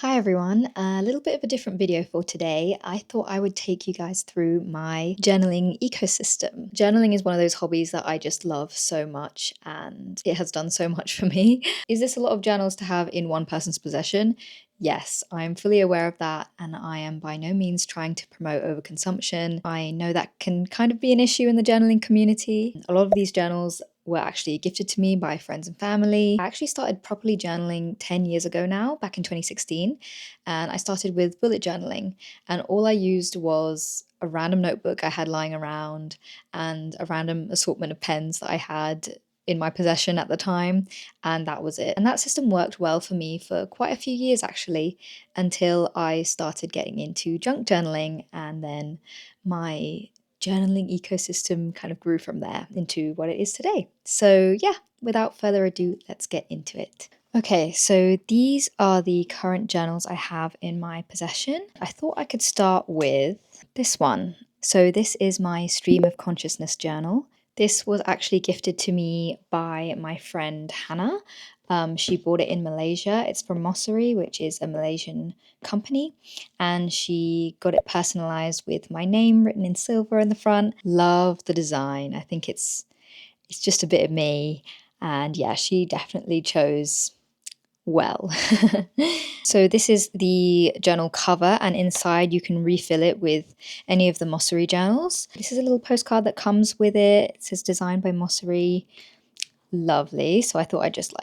Hi everyone, a little bit of a different video for today. I thought I would take you guys through my journaling ecosystem. Journaling is one of those hobbies that I just love so much and it has done so much for me. Is this a lot of journals to have in one person's possession? Yes, I'm fully aware of that and I am by no means trying to promote overconsumption. I know that can kind of be an issue in the journaling community. A lot of these journals were actually gifted to me by friends and family. I actually started properly journaling 10 years ago now, back in 2016, and I started with bullet journaling, and all I used was a random notebook I had lying around and a random assortment of pens that I had in my possession at the time, and that was it. And that system worked well for me for quite a few years actually, until I started getting into junk journaling, and then my journaling ecosystem kind of grew from there into what it is today. So yeah, without further ado, let's get into it. Okay, so these are the current journals I have in my possession. I thought I could start with this one. So this is my stream of consciousness journal. This was actually gifted to me by my friend Hannah. She bought it in Malaysia. It's from Mosseri, which is a Malaysian company, and she got it personalized with my name written in silver in the front. Love the design. I think it's just a bit of me, and yeah, she definitely chose well. So this is the journal cover, and inside you can refill it with any of the Mosseri journals. This is a little postcard that comes with it. It says designed by Mosseri. Lovely. So I thought I'd just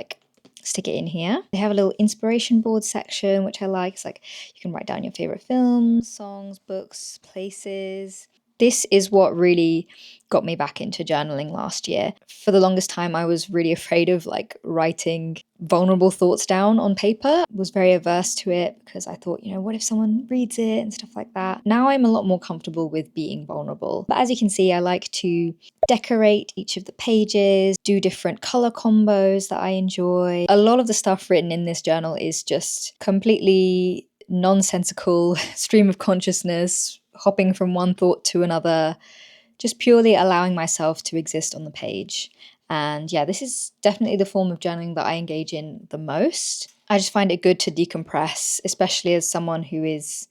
stick it in here. They have a little inspiration board section, which I like. It's like you can write down your favorite films, songs, books, places. This is what really got me back into journaling last year. For the longest time, I was really afraid of writing vulnerable thoughts down on paper. I was very averse to it because I thought, what if someone reads it and stuff like that. Now I'm a lot more comfortable with being vulnerable. But as you can see, I like to decorate each of the pages, do different color combos that I enjoy. A lot of the stuff written in this journal is just completely nonsensical stream of consciousness, hopping from one thought to another, just purely allowing myself to exist on the page. And yeah, this is definitely the form of journaling that I engage in the most. I just find it good to decompress, especially as someone who is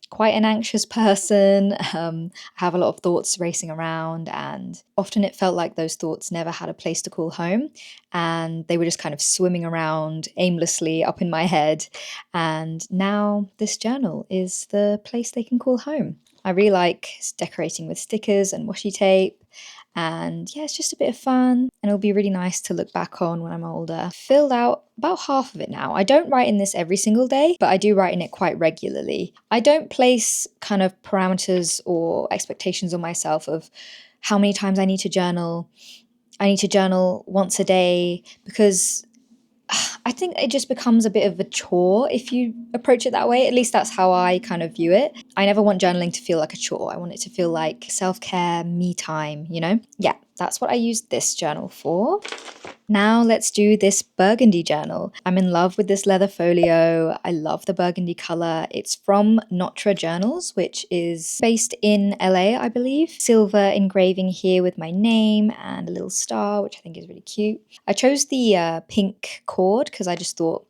quite an anxious person. I have a lot of thoughts racing around, and often it felt like those thoughts never had a place to call home, and they were just kind of swimming around aimlessly up in my head. And now this journal is the place they can call home. I really like decorating with stickers and washi tape. And yeah, it's just a bit of fun, and it'll be really nice to look back on when I'm older. Filled out about half of it now. I don't write in this every single day, but I do write in it quite regularly. I don't place kind of parameters or expectations on myself of how many times I need to journal. I need to journal once a day, because I think it just becomes a bit of a chore if you approach it that way. At least that's how I kind of view it. I never want journaling to feel like a chore. I want it to feel like self-care, me time, Yeah, that's what I used this journal for. Now let's do this burgundy journal. I'm in love with this leather folio. I love the burgundy color. It's from Notre Journals, which is based in LA, I believe. Silver engraving here with my name and a little star, which I think is really cute. I chose the pink cord because I just thought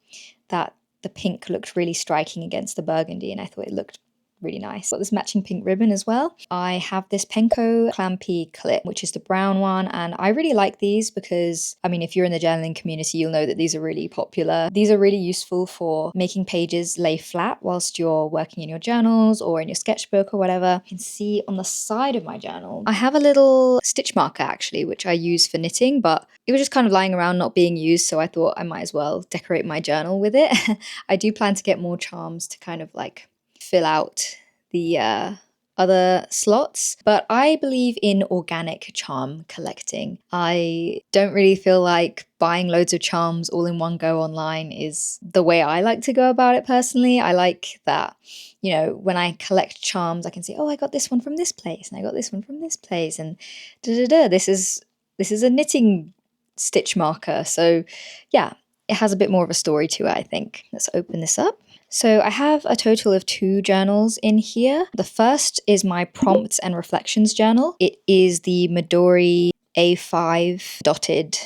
that the pink looked really striking against the burgundy, and I thought it looked really nice. Got this matching pink ribbon as well. I have this Penco clampy clip, which is the brown one, and I really like these because, if you're in the journaling community, you'll know that these are really popular. These are really useful for making pages lay flat whilst you're working in your journals or in your sketchbook or whatever. You can see on the side of my journal, I have a little stitch marker actually, which I use for knitting, but it was just kind of lying around not being used, so I thought I might as well decorate my journal with it. I do plan to get more charms to kind of fill out the other slots, but I believe in organic charm collecting. I don't really feel like buying loads of charms all in one go online is the way I like to go about it personally. I like that, when I collect charms, I can say, oh, I got this one from this place, and I got this one from this place, and this is a knitting stitch marker. So yeah, it has a bit more of a story to it, I think. Let's open this up. So I have a total of 2 journals in here. The first is my prompts and reflections journal. It is the Midori A5 dotted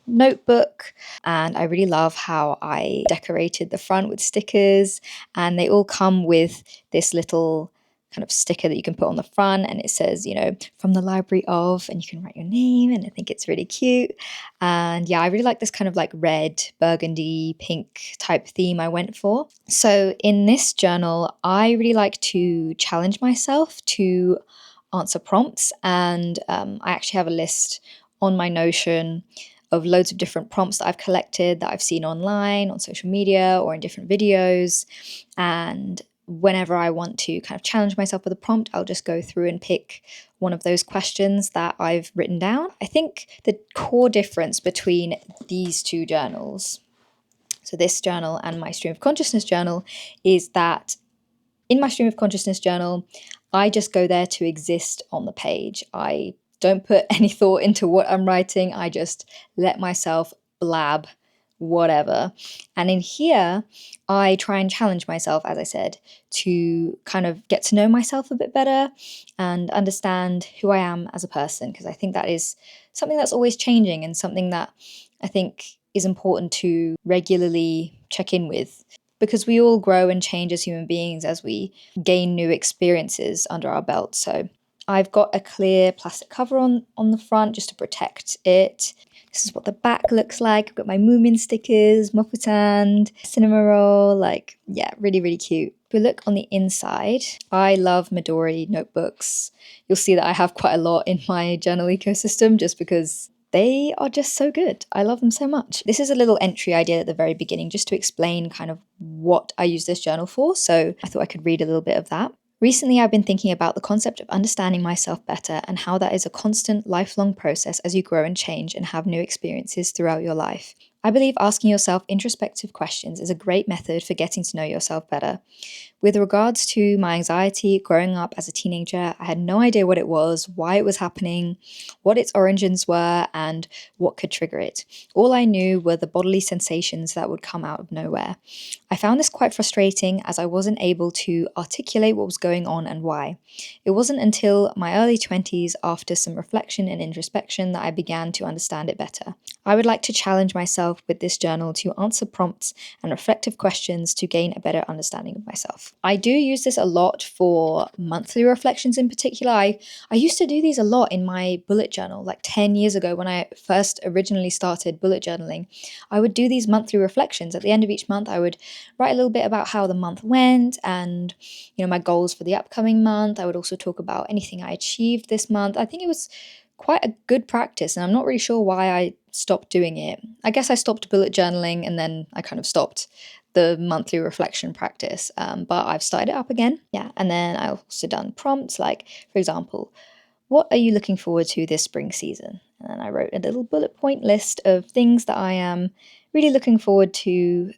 notebook, and I really love how I decorated the front with stickers, and they all come with this little kind of sticker that you can put on the front, and it says, from the library of, and you can write your name, and I think it's really cute. And yeah, I really like this kind of like red, burgundy, pink type theme I went for. So in this journal, I really like to challenge myself to answer prompts, and I actually have a list on my Notion of loads of different prompts that I've collected, that I've seen online, on social media, or in different videos. And whenever I want to kind of challenge myself with a prompt, I'll just go through and pick one of those questions that I've written down. I think the core difference between these two journals, so this journal and my stream of consciousness journal, is that in my stream of consciousness journal, I just go there to exist on the page. I don't put any thought into what I'm writing. I just let myself blab whatever. And in here, I try and challenge myself, as I said, to kind of get to know myself a bit better and understand who I am as a person, because I think that is something that's always changing and something that I think is important to regularly check in with, because we all grow and change as human beings as we gain new experiences under our belt. So I've got a clear plastic cover on the front just to protect it. This is what the back looks like. I've got my Moomin stickers, Moppestand, cinema roll, really, really cute. If we look on the inside, I love Midori notebooks. You'll see that I have quite a lot in my journal ecosystem just because they are just so good. I love them so much. This is a little entry I did at the very beginning just to explain kind of what I use this journal for. So I thought I could read a little bit of that. Recently, I've been thinking about the concept of understanding myself better and how that is a constant, lifelong process as you grow and change and have new experiences throughout your life. I believe asking yourself introspective questions is a great method for getting to know yourself better. With regards to my anxiety growing up as a teenager, I had no idea what it was, why it was happening, what its origins were, and what could trigger it. All I knew were the bodily sensations that would come out of nowhere. I found this quite frustrating as I wasn't able to articulate what was going on and why. It wasn't until my early 20s, after some reflection and introspection, that I began to understand it better. I would like to challenge myself with this journal to answer prompts and reflective questions to gain a better understanding of myself. I do use this a lot for monthly reflections in particular. I used to do these a lot in my bullet journal, like 10 years ago when I first originally started bullet journaling. I would do these monthly reflections. At the end of each month, I would write a little bit about how the month went and, my goals for the upcoming month. I would also talk about anything I achieved this month. I think it was quite a good practice, and I'm not really sure why I stopped doing it. I guess I stopped bullet journaling and then I kind of stopped the monthly reflection practice, but I've started it up again. Yeah, and then I've also done prompts like, for example, what are you looking forward to this spring season? And then I wrote a little bullet point list of things that I am really looking forward to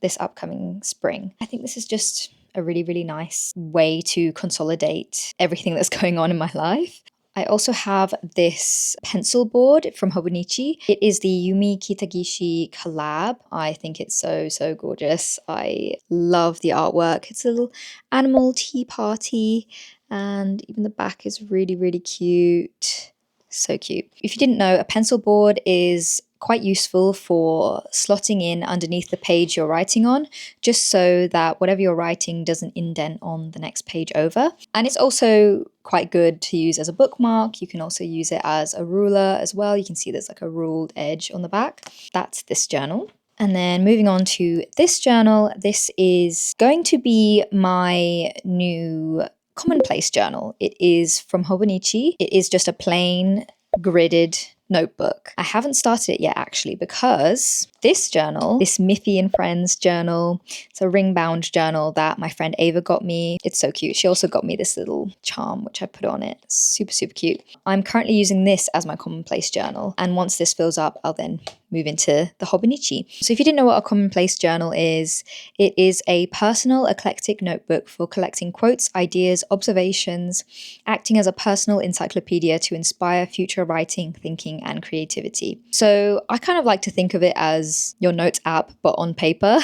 this upcoming spring. I think this is just a really, really nice way to consolidate everything that's going on in my life. I also have this pencil board from Hobonichi. It is the Yumi Kitagishi collab. I think it's so, so gorgeous. I love the artwork. It's a little animal tea party, and even the back is really, really cute. So cute. If you didn't know, a pencil board is quite useful for slotting in underneath the page you're writing on, just so that whatever you're writing doesn't indent on the next page over. And it's also quite good to use as a bookmark. You can also use it as a ruler as well. You can see there's like a ruled edge on the back. That's this journal. And then moving on to this journal, this is going to be my new commonplace journal. It is from Hobonichi. It is just a plain gridded notebook. I haven't started it yet actually, because this journal, this Miffy and Friends journal, it's a ring bound journal that my friend Ava got me. It's so cute. She also got me this little charm which I put on it. Super, super cute. I'm currently using this as my commonplace journal, and once this fills up, I'll then move into the Hobonichi. So if you didn't know what a commonplace journal is, it is a personal eclectic notebook for collecting quotes, ideas, observations, acting as a personal encyclopedia to inspire future writing, thinking, and creativity. So I kind of like to think of it as your notes app, but on paper.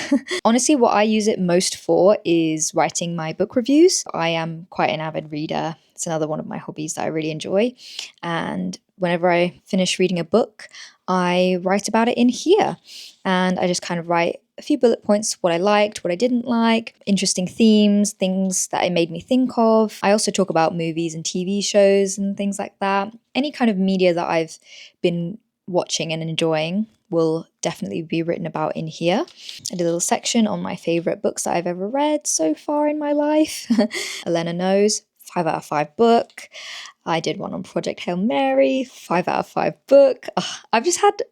Honestly, what I use it most for is writing my book reviews. I am quite an avid reader. It's another one of my hobbies that I really enjoy. And whenever I finish reading a book, I write about it in here. And I just kind of write a few bullet points, what I liked, what I didn't like, interesting themes, things that it made me think of. I also talk about movies and TV shows and things like that. Any kind of media that I've been watching and enjoying will definitely be written about in here. I did a little section on my favourite books that I've ever read so far in my life. Elena knows, 5 out of 5 book. I did one on Project Hail Mary, 5 out of 5 book. I've just had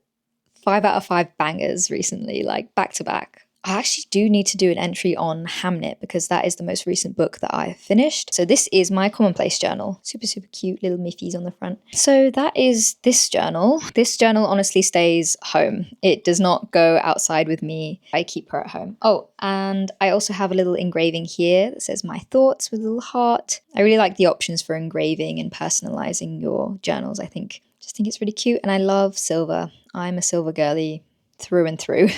5 out of 5 bangers recently, like back to back. I actually do need to do an entry on Hamnet because that is the most recent book that I finished. So this is my commonplace journal. Super, super cute little Miffies on the front. So that is this journal. This journal honestly stays home. It does not go outside with me. I keep her at home. Oh, and I also have a little engraving here that says my thoughts with a little heart. I really like the options for engraving and personalizing your journals. I think it's really cute, and I love silver. I'm a silver girly through and through.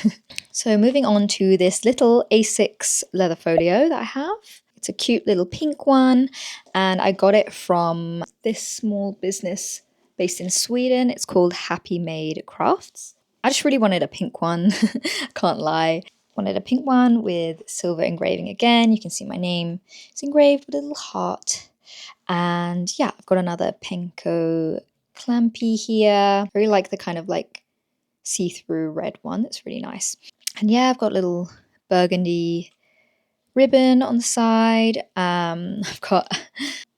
So moving on to this little A6 leather folio that I have. It's a cute little pink one, and I got it from this small business based in Sweden. It's called Happy Made Crafts. I just really wanted a pink one, can't lie. Wanted a pink one with silver engraving again. You can see my name. It's engraved with a little heart. And yeah, I've got another Penco clampy here. I really like the kind of like see-through red one. That's really nice. And yeah, I've got a little burgundy ribbon on the side. I've got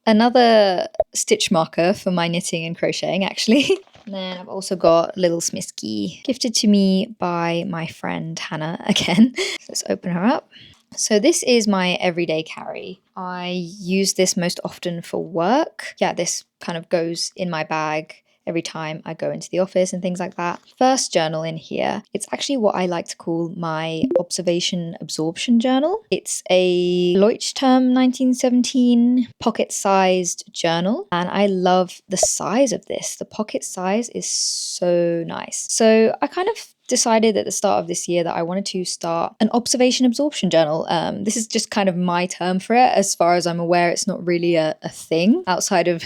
another stitch marker for my knitting and crocheting actually. And then I've also got a little Smisky gifted to me by my friend Hannah again. Let's open her up. So this is my everyday carry. I use this most often for work. Yeah, this kind of goes in my bag every time I go into the office and things like that. First journal in here, it's actually what I like to call my observation absorption journal. It's a Leuchtturm 1917 pocket-sized journal, and I love the size of this. The pocket size is so nice. So I kind of decided at the start of this year that I wanted to start an observation absorption journal. This is just kind of my term for it. As far as I'm aware, it's not really a thing outside of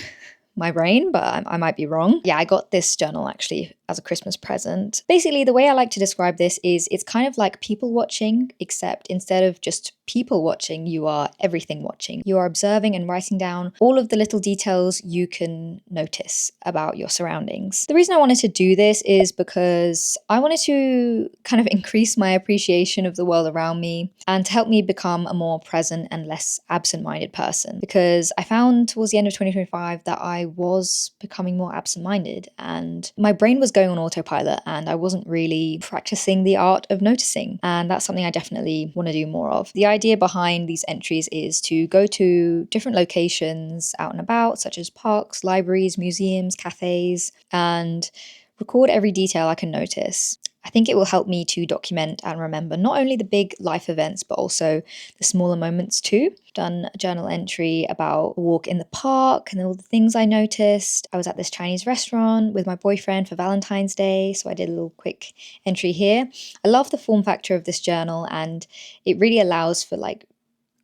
my brain, but I might be wrong. Yeah, I got this journal actually as a Christmas present. Basically, the way I like to describe this is it's kind of like people watching, except instead of just people watching, you are everything watching. You are observing and writing down all of the little details you can notice about your surroundings. The reason I wanted to do this is because I wanted to kind of increase my appreciation of the world around me and to help me become a more present and less absent-minded person. Because I found towards the end of 2025 that I was becoming more absent-minded and my brain was going on autopilot and I wasn't really practicing the art of noticing. And that's something I definitely want to do more of. The idea behind these entries is to go to different locations out and about, such as parks, libraries, museums, cafes, and record every detail I can notice. I think it will help me to document and remember not only the big life events, but also the smaller moments too. I've done a journal entry about a walk in the park and all the things I noticed. I was at this Chinese restaurant with my boyfriend for Valentine's Day, so I did a little quick entry here. I love the form factor of this journal, and it really allows for like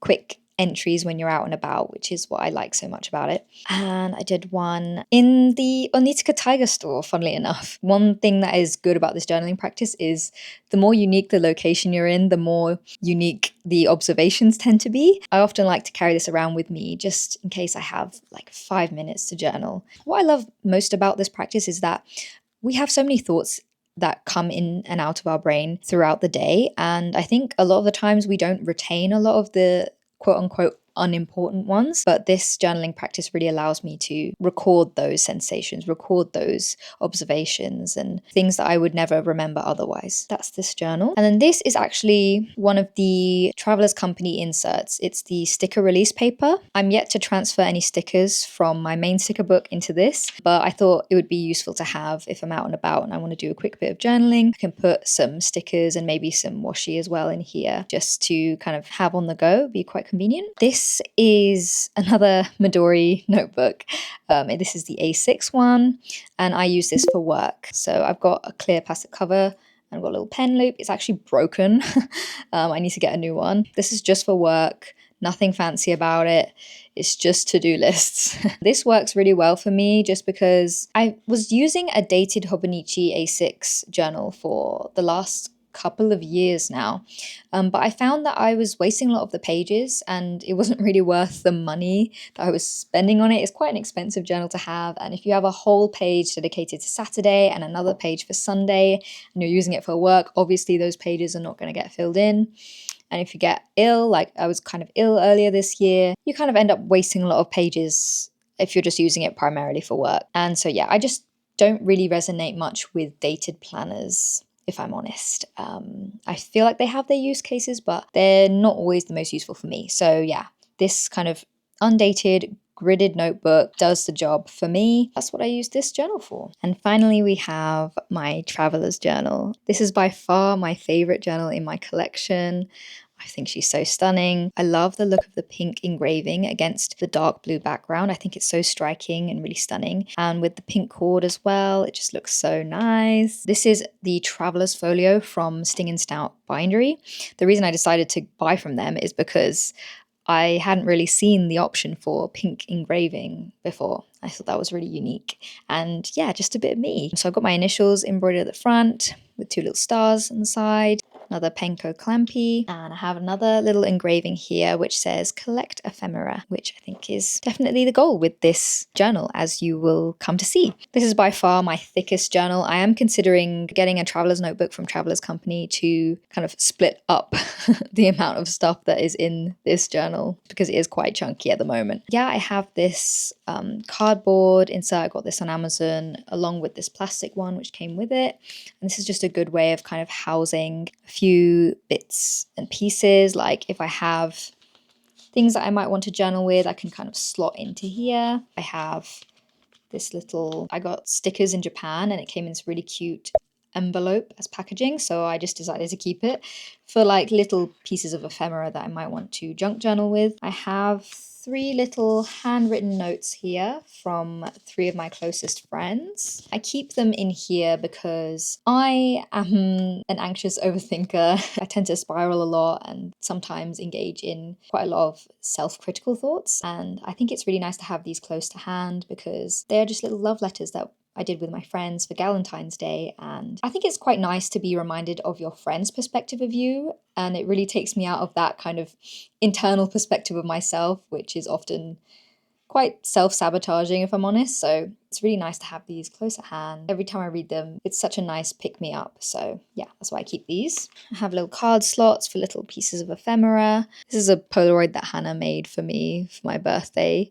quick entries when you're out and about, which is what I like so much about it. And I did one in the Onitsuka Tiger store, funnily enough. One thing that is good about this journaling practice is the more unique the location you're in, the more unique the observations tend to be. I often like to carry this around with me just in case I have like 5 minutes to journal. What I love most about this practice is that we have so many thoughts that come in and out of our brain throughout the day. And I think a lot of the times we don't retain a lot of the quote unquote unimportant ones, but this journaling practice really allows me to record those sensations, record those observations and things that I would never remember otherwise. That's this journal. And then this is actually one of the Travelers Company inserts. It's the sticker release paper. I'm yet to transfer any stickers from my main sticker book into this, but I thought it would be useful to have if I'm out and about and I want to do a quick bit of journaling. I can put some stickers and maybe some washi as well in here just to kind of have on the go, be quite convenient. This is another Midori notebook. This is the A6 one, and I use this for work. So I've got a clear plastic cover and I've got a little pen loop. It's actually broken. I need to get a new one. This is just for work, nothing fancy about it. It's just to-do lists. This works really well for me just because I was using a dated Hobonichi A6 journal for the last couple of years now, but I found that I was wasting a lot of the pages and it wasn't really worth the money that I was spending on it. It's quite an expensive journal to have, and if you have a whole page dedicated to Saturday and another page for Sunday and you're using it for work, obviously those pages are not going to get filled in. And if you get ill, like I was kind of ill earlier this year, you kind of end up wasting a lot of pages if you're just using it primarily for work. And so yeah, I just don't really resonate much with dated planners, if I'm honest. I feel like they have their use cases, but they're not always the most useful for me. So yeah, this kind of undated, gridded notebook does the job for me. That's what I use this journal for. And finally, we have my traveler's journal. This is by far my favorite journal in my collection. I think she's so stunning. I love the look of the pink engraving against the dark blue background. I think it's so striking and really stunning. And with the pink cord as well, it just looks so nice. This is the Traveler's Folio from Sting & Stout Bindery. The reason I decided to buy from them is because I hadn't really seen the option for pink engraving before. I thought that was really unique. And yeah, just a bit of me. So I've got my initials embroidered at the front with 2 little stars on the side. Another Penko clampy, and I have another little engraving here which says collect ephemera, which I think is definitely the goal with this journal, as you will come to see. This is by far my thickest journal. I am considering getting a traveler's notebook from Traveler's Company to kind of split up the amount of stuff that is in this journal because it is quite chunky at the moment. Yeah, I have this cardboard insert. I got this on Amazon along with this plastic one which came with it, and this is just a good way of kind of housing a few bits and pieces. Like if I have things that I might want to journal with, I can kind of slot into here. I have this little, I got stickers in Japan and it came in this really cute envelope as packaging, so I just decided to keep it for like little pieces of ephemera that I might want to junk journal with. I have 3 little handwritten notes here from 3 of my closest friends. I keep them in here because I am an anxious overthinker. I tend to spiral a lot and sometimes engage in quite a lot of self-critical thoughts, and I think it's really nice to have these close to hand because they're just little love letters that I did with my friends for Valentine's Day, and I think it's quite nice to be reminded of your friend's perspective of you, and it really takes me out of that kind of internal perspective of myself, which is often quite self-sabotaging if I'm honest. So it's really nice to have these close at hand. Every time I read them, it's such a nice pick-me-up. So yeah, that's why I keep these. I have little card slots for little pieces of ephemera. This is a Polaroid that Hannah made for me for my birthday,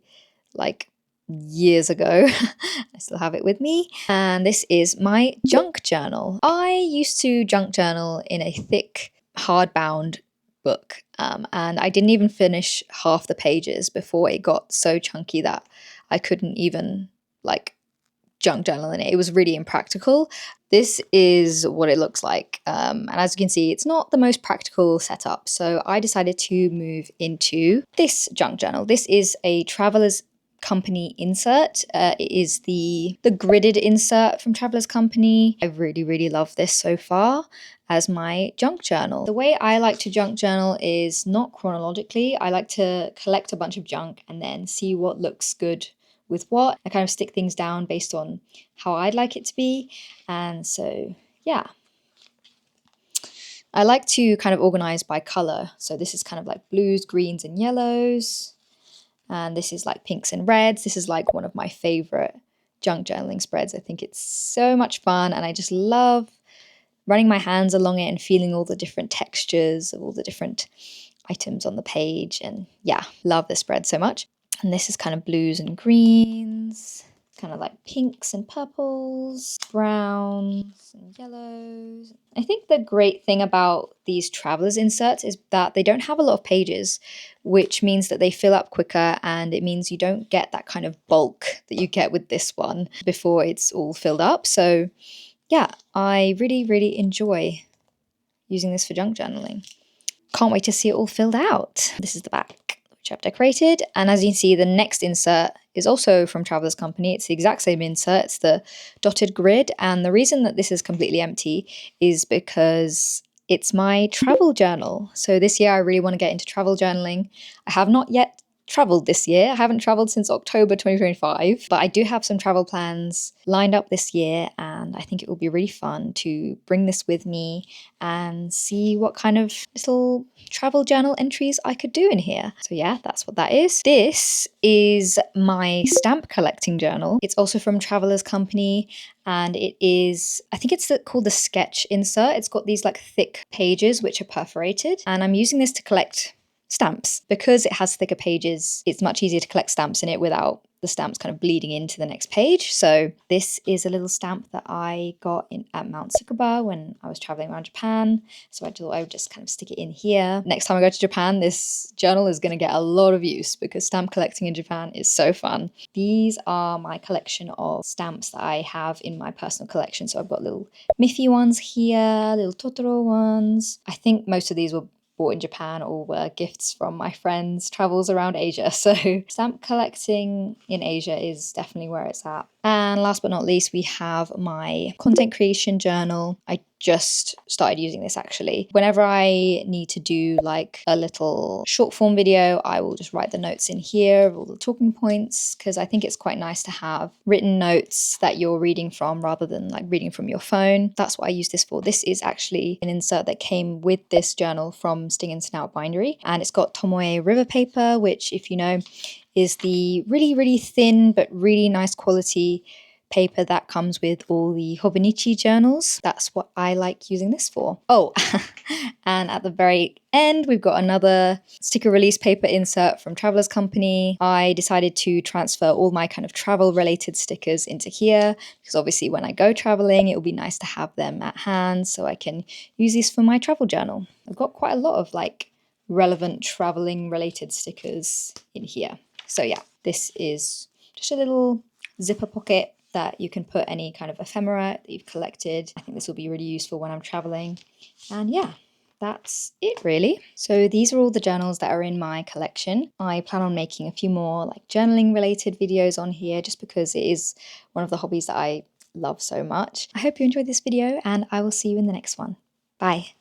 like years ago. I still have it with me. And this is my junk journal. I used to junk journal in a thick hardbound book, and I didn't even finish half the pages before it got so chunky that I couldn't even like junk journal in it. It was really impractical. This is what it looks like, and as you can see, it's not the most practical setup, so I decided to move into this junk journal. This is a Traveler's Company insert. It is the gridded insert from Traveler's Company. I really love this so far as my junk journal. The way I like to junk journal is not chronologically. I like to collect a bunch of junk and then see what looks good with what. I kind of stick things down based on how I'd like it to be. And so yeah, I like to kind of organize by color. So this is kind of like blues, greens, and yellows. And this is like pinks and reds. This is like one of my favorite junk journaling spreads. I think it's so much fun, and I just love running my hands along it and feeling all the different textures of all the different items on the page. And yeah, love this spread so much. And this is kind of blues and greens, kind of like pinks and purples, browns and yellows. I think the great thing about these Traveler's inserts is that they don't have a lot of pages, which means that they fill up quicker, and it means you don't get that kind of bulk that you get with this one before it's all filled up. So yeah, I really enjoy using this for junk journaling. Can't wait to see it all filled out. This is the back, which I've decorated. And as you can see, the next insert is also from Traveler's Company. It's the exact same insert. It's the dotted grid. And the reason that this is completely empty is because it's my travel journal. So this year I really want to get into travel journaling. I have not yet traveled this year. I haven't traveled since October 2025, but I do have some travel plans lined up this year, and I think it will be really fun to bring this with me and see what kind of little travel journal entries I could do in here. So yeah, that's what that is. This is my stamp collecting journal. It's also from Travelers Company, and it is, I think it's called the sketch insert. It's got these like thick pages which are perforated, and I'm using this to collect stamps. Because it has thicker pages, it's much easier to collect stamps in it without the stamps kind of bleeding into the next page. So this is a little stamp that I got at Mount Tsukuba when I was traveling around Japan. So I thought I would just kind of stick it in here. Next time I go to Japan, this journal is going to get a lot of use because stamp collecting in Japan is so fun. These are my collection of stamps that I have in my personal collection. So I've got little Miffy ones here, little Totoro ones. I think most of these were bought in Japan or were gifts from my friends' travels around Asia. So stamp collecting in Asia is definitely where it's at. And last but not least, we have my content creation journal. I just started using this actually. Whenever I need to do like a little short form video, I will just write the notes in here, all the talking points, because I think it's quite nice to have written notes that you're reading from rather than like reading from your phone. That's what I use this for. This is actually an insert that came with this journal from Sting and Snout Bindery, and it's got Tomoe river paper, which, if you know, is the really, really thin but really nice quality paper that comes with all the hobonichi journals. That's what I like using this for. Oh, and at the very end, we've got another sticker release paper insert from Travelers Company. I decided to transfer all my kind of travel related stickers into here because obviously when I go traveling, it will be nice to have them at hand so I can use these for my travel journal. I've got quite a lot of like relevant traveling related stickers in here. So yeah, this is just a little zipper pocket that you can put any kind of ephemera that you've collected. I think this will be really useful when I'm traveling. And yeah, that's it really. So these are all the journals that are in my collection. I plan on making a few more like journaling related videos on here just because it is one of the hobbies that I love so much. I hope you enjoyed this video and I will see you in the next one. Bye.